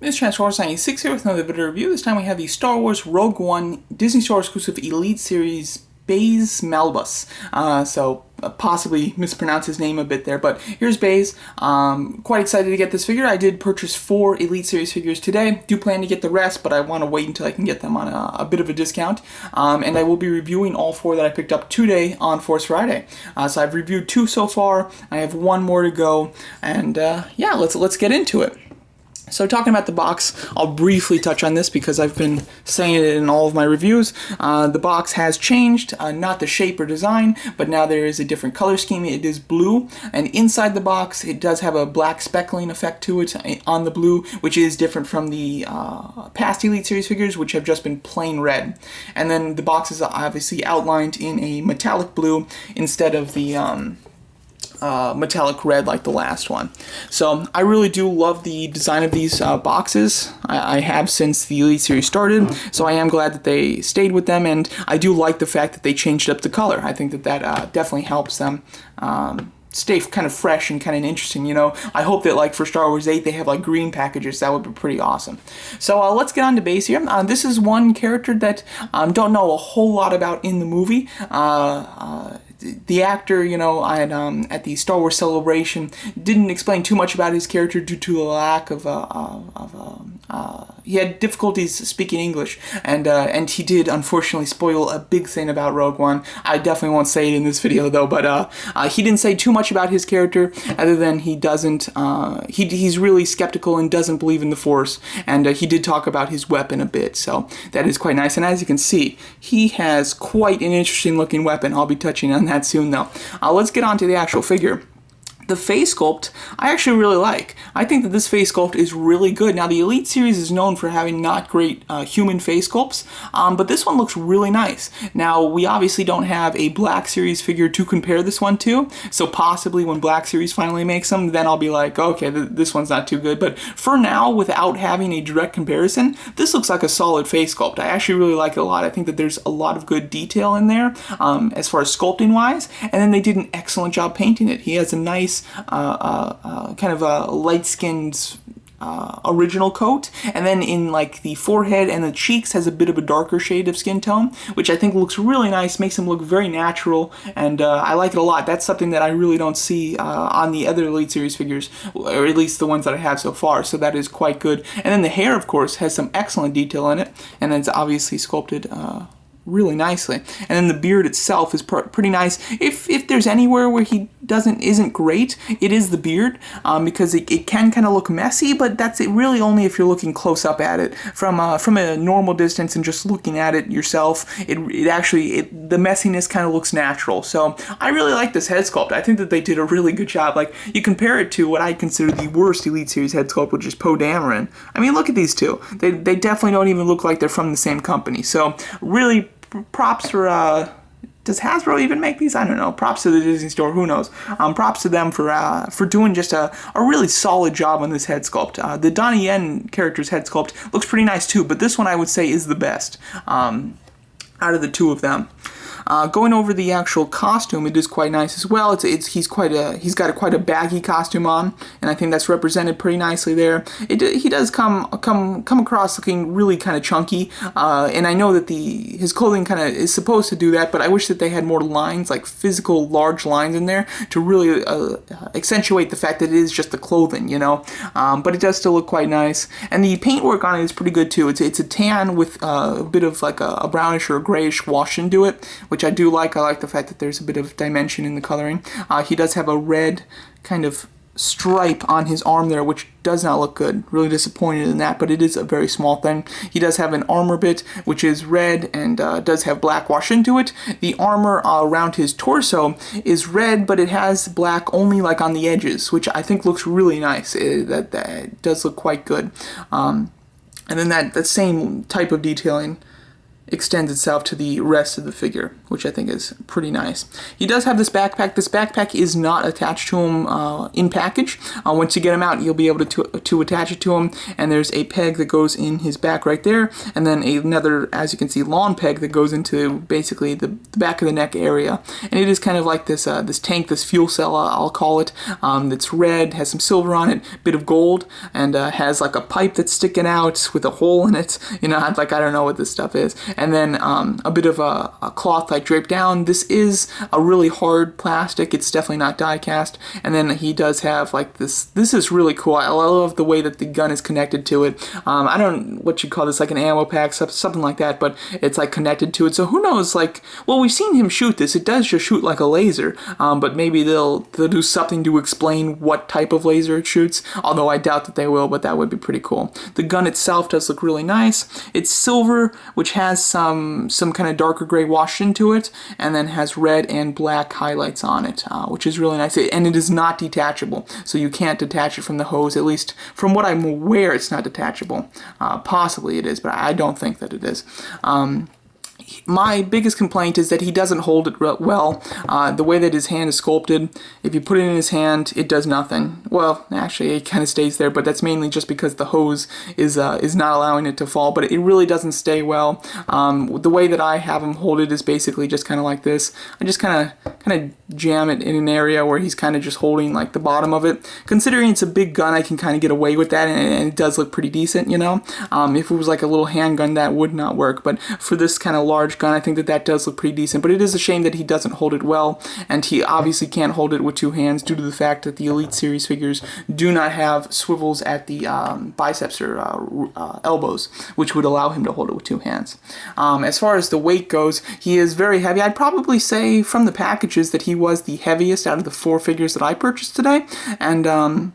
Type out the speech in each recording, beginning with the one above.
This is Transformers 96 here with another video review. This time we have the Star Wars Rogue One Disney Store exclusive Elite Series Baze Malbus. Possibly mispronounced his name a bit there, but here's Baze. Quite excited to get this figure. I did purchase 4 Elite Series figures today. Do plan to get the rest, but I want to wait until I can get them on a bit of a discount. And I will be reviewing all 4 that I picked up today on Force Friday. So I've reviewed 2 so far. I have 1 more to go, and yeah, let's get into it. So talking about the box, I'll briefly touch on this because I've been saying it in all of my reviews. The box has changed, not the shape or design, but now there is a different color scheme. It is blue, and inside the box it does have a black speckling effect to it on the blue, which is different from the past Elite Series figures, which have just been plain red. And then the box is obviously outlined in a metallic blue instead of the metallic red like the last one. So I really do love the design of these boxes. I have since the Elite Series started, so I am glad that they stayed with them, and I do like the fact that they changed up the color. I think that definitely helps them stay kind of fresh and kind of interesting, you know. I hope that, like, for Star Wars 8 they have like green packages. That would be pretty awesome. So let's get on to Baze here. This is one character that don't know a whole lot about in the movie. The actor, you know, at the Star Wars Celebration didn't explain too much about his character due to a lack of he had difficulties speaking English, and he did unfortunately spoil a big thing about Rogue One. I definitely won't say it in this video though, but he didn't say too much about his character other than he doesn't he's really skeptical and doesn't believe in the Force, and he did talk about his weapon a bit, so that is quite nice. And as you can see, he has quite an interesting looking weapon. I'll be touching on that soon though. Let's get on to the actual figure. The face sculpt, I actually really like. I think that this face sculpt is really good. Now, the Elite Series is known for having not great human face sculpts, but this one looks really nice. Now, we obviously don't have a Black Series figure to compare this one to, so possibly when Black Series finally makes them, then I'll be like, okay, this one's not too good. But for now, without having a direct comparison, this looks like a solid face sculpt. I actually really like it a lot. I think that there's a lot of good detail in there as far as sculpting-wise, and then they did an excellent job painting it. He has a nice kind of a light-skinned original coat, and then in like the forehead and the cheeks has a bit of a darker shade of skin tone, which I think looks really nice, makes him look very natural, and I like it a lot. That's something that I really don't see on the other Elite Series figures, or at least the ones that I have so far, so that is quite good. And then the hair, of course, has some excellent detail in it, and it's obviously sculpted really nicely. And then the beard itself is pretty nice. If there's anywhere where he isn't great, it is the beard, because it can kind of look messy, but that's it really only if you're looking close up at it. From a normal distance and just looking at it yourself, it actually the messiness kind of looks natural. So I really like this head sculpt. I think that they did a really good job. Like, you compare it to what I consider the worst Elite Series head sculpt, which is Poe Dameron. I mean, look at these two. They definitely don't even look like they're from the same company. So really, props for, does Hasbro even make these? I don't know. Props to the Disney Store, who knows. Props to them for doing just a really solid job on this head sculpt. The Donnie Yen character's head sculpt looks pretty nice too, but this one I would say is the best out of the 2 of them. Going over the actual costume, it is quite nice as well. He's got quite a baggy costume on, and I think that's represented pretty nicely there. He does come across looking really kind of chunky, and I know that his clothing kind of is supposed to do that, but I wish that they had more lines, like physical large lines in there, to really accentuate the fact that it is just the clothing, you know. But it does still look quite nice, and the paintwork on it is pretty good too. It's a tan with a bit of like a brownish or a grayish wash into it, which I do like. I like the fact that there's a bit of dimension in the coloring. He does have a red kind of stripe on his arm there, which does not look good. Really disappointed in that, but it is a very small thing. He does have an armor bit, which is red and does have black wash into it. The armor around his torso is red, but it has black only like on the edges, which I think looks really nice. That does look quite good. And then that same type of detailing extends itself to the rest of the figure, which I think is pretty nice. He does have this backpack. This backpack is not attached to him in package. Once you get him out, you'll be able to attach it to him, and there's a peg that goes in his back right there, and then another, as you can see, long peg that goes into basically the back of the neck area. And it is kind of like this this tank, this fuel cell, I'll call it. That's red, has some silver on it, bit of gold, and has like a pipe that's sticking out with a hole in it. You know, I don't know what this stuff is. And then a bit of a cloth like draped down. This is a really hard plastic. It's definitely not die cast. And then he does have like this. This is really cool. I love the way that the gun is connected to it. I don't know what you call this, like an ammo pack, something like that, but it's like connected to it. So who knows? Like, well, we've seen him shoot this. It does just shoot like a laser. But maybe they'll do something to explain what type of laser it shoots. Although I doubt that they will, but that would be pretty cool. The gun itself does look really nice. It's silver, which has some kind of darker gray washed into it, and then has red and black highlights on it, which is really nice. And it is not detachable, so you can't detach it from the hose. At least from what I'm aware, it's not detachable. Possibly it is, but I don't think that it is. My biggest complaint is that he doesn't hold it well. The way that his hand is sculpted, if you put it in his hand, it does nothing. Well, actually, it kind of stays there, but that's mainly just because the hose is not allowing it to fall, but it really doesn't stay well. The way that I have him hold it is basically just kind of like this. I just kind of jam it in an area where he's kind of just holding like the bottom of it. Considering it's a big gun, I can kind of get away with that, and it does look pretty decent, you know. If it was like a little handgun, that would not work, but for this kind of large gun, I think that does look pretty decent. But it is a shame that he doesn't hold it well, and he obviously can't hold it with two hands due to the fact that the Elite Series figures do not have swivels at the biceps or elbows, which would allow him to hold it with two hands. As far as the weight goes, he is very heavy. I'd probably say from the packages that he was the heaviest out of the 4 figures that I purchased today, and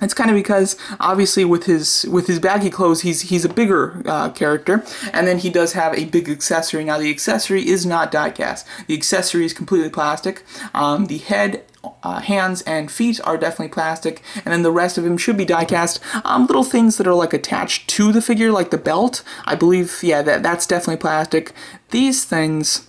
it's kind of because, obviously, with his baggy clothes, he's a bigger character, and then he does have a big accessory. Now, the accessory is not die-cast. The accessory is completely plastic. The head, hands, and feet are definitely plastic, and then the rest of him should be die-cast. Little things that are, like, attached to the figure, like the belt, I believe, yeah, that's definitely plastic. These things,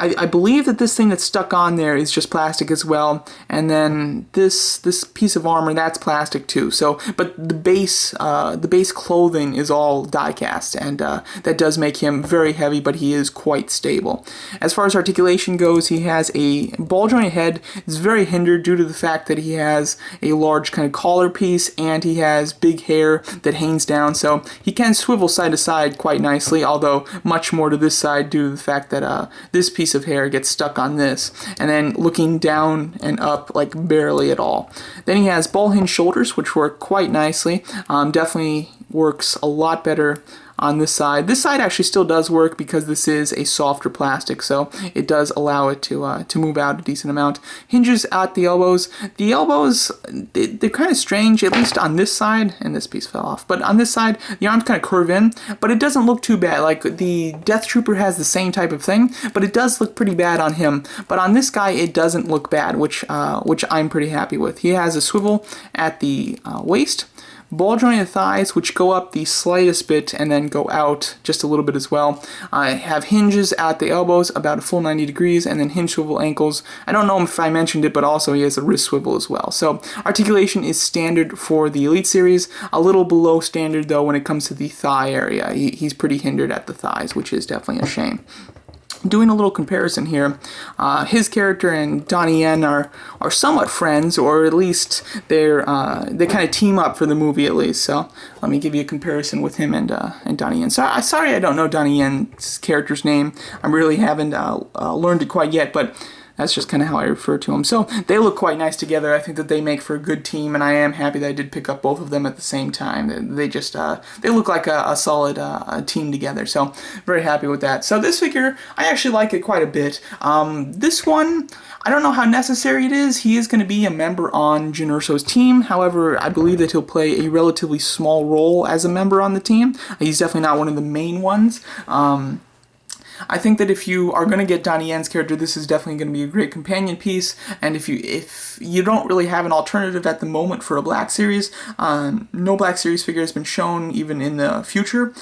I believe that this thing that's stuck on there is just plastic as well, and then this piece of armor, that's plastic too. So, but the base clothing is all die cast, and that does make him very heavy, but he is quite stable. As far as articulation goes, he has a ball jointed head. It's very hindered due to the fact that he has a large kind of collar piece, and he has big hair that hangs down, so he can swivel side to side quite nicely, although much more to this side due to the fact that this piece of hair gets stuck on this, and then looking down and up like barely at all. Then he has ball hinge shoulders, which work quite nicely. Definitely works a lot better on this side. This side actually still does work because this is a softer plastic, so it does allow it to move out a decent amount. Hinges at the elbows. The elbows, they're kind of strange, at least on this side, and this piece fell off, but on this side, the arms kind of curve in, but it doesn't look too bad. Like, the Death Trooper has the same type of thing, but it does look pretty bad on him. But on this guy, it doesn't look bad, which I'm pretty happy with. He has a swivel at the waist, ball jointed thighs, which go up the slightest bit and then go out just a little bit as well. I have hinges at the elbows, about a full 90 degrees, and then hinge swivel ankles. I don't know if I mentioned it, but also he has a wrist swivel as well. So articulation is standard for the Elite Series, a little below standard though when it comes to the thigh area. He's pretty hindered at the thighs, which is definitely a shame. Doing a little comparison here, his character and Donnie Yen are somewhat friends, or at least they kind of team up for the movie at least. So let me give you a comparison with him and Donnie Yen. So sorry I don't know Donnie Yen's character's name. I really haven't learned it quite yet, but that's just kind of how I refer to them. So they look quite nice together. I think that they make for a good team, and I am happy that I did pick up both of them at the same time. They just they look like a solid team together. So very happy with that. So this figure, I actually like it quite a bit. This one, I don't know how necessary it is. He is going to be a member on Jyn Erso's team. However, I believe that he'll play a relatively small role as a member on the team. He's definitely not one of the main ones. I think that if you are going to get Donnie Yen's character, this is definitely going to be a great companion piece. And if you don't really have an alternative at the moment for a Black Series, no Black Series figure has been shown even in the future.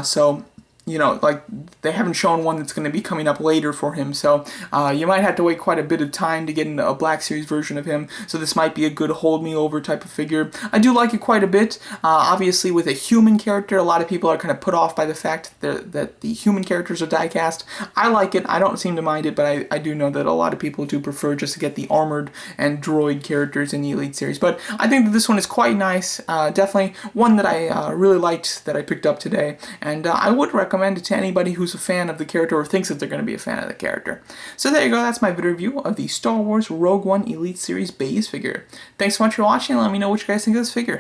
So you know, like they haven't shown one that's going to be coming up later for him, so you might have to wait quite a bit of time to get into a Black Series version of him, so this might be a good hold me over type of figure. I do like it quite a bit. Obviously with a human character, a lot of people are kind of put off by the fact that the human characters are die-cast. I like it, I don't seem to mind it, but I do know that a lot of people do prefer just to get the armored and droid characters in the Elite Series. But I think that this one is quite nice, definitely one that I really liked that I picked up today, and I would recommend it to anybody who's a fan of the character or thinks that they're going to be a fan of the character. So there you go, that's my video review of the Star Wars Rogue One Elite Series Baze figure. Thanks so much for watching, and let me know what you guys think of this figure.